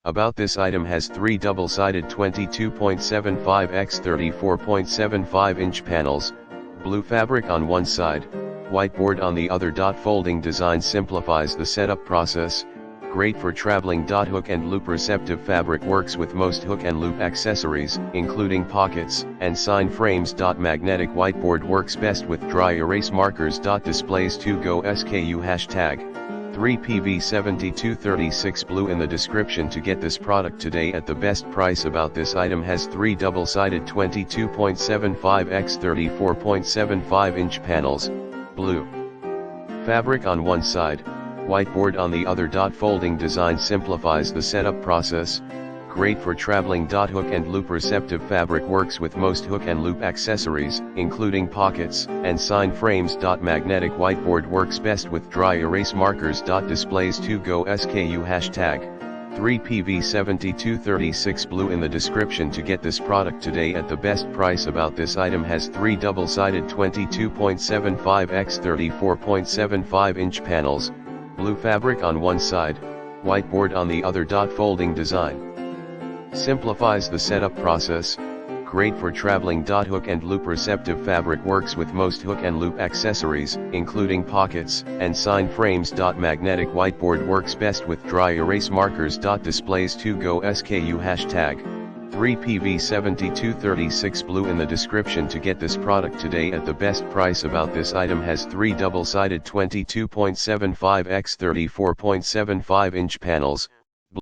About this item has 3 double-sided 22.75 x 34.75 inch panels, blue fabric on one side, whiteboard on the other. Folding design simplifies the setup process, great for traveling. Hook and loop-receptive fabric works with most hook and loop accessories, including pockets and sign frames. Magnetic whiteboard works best with dry erase markers. Displays to go SKU hashtag 3PV7236 blue in the description to get this product today at the best price. About this item has 3 double-sided 22.75 x 34.75 inch panels, blue fabric on one side, whiteboard on the other. Folding design simplifies the setup process, great for traveling. Hook and loop-receptive fabric works with most hook and loop accessories, including pockets and sign frames. Magnetic whiteboard works best with dry erase markers. Displays to go SKU hashtag 3PV7236 blue in the description to get this product today at the best price. About this item has 3 double-sided 22.75 x 34.75 inch panels, blue fabric on one side, whiteboard on the other. Folding design simplifies the setup process, great for traveling. Hook and loop-receptive fabric works with most hook and loop accessories, including pockets and sign frames. Magnetic whiteboard works best with dry erase markers. Displays to go SKU hashtag 3PV7236 blue in the description to get this product today at the best price. About this item has 3 double-sided 22.75 x 34.75 inch panels,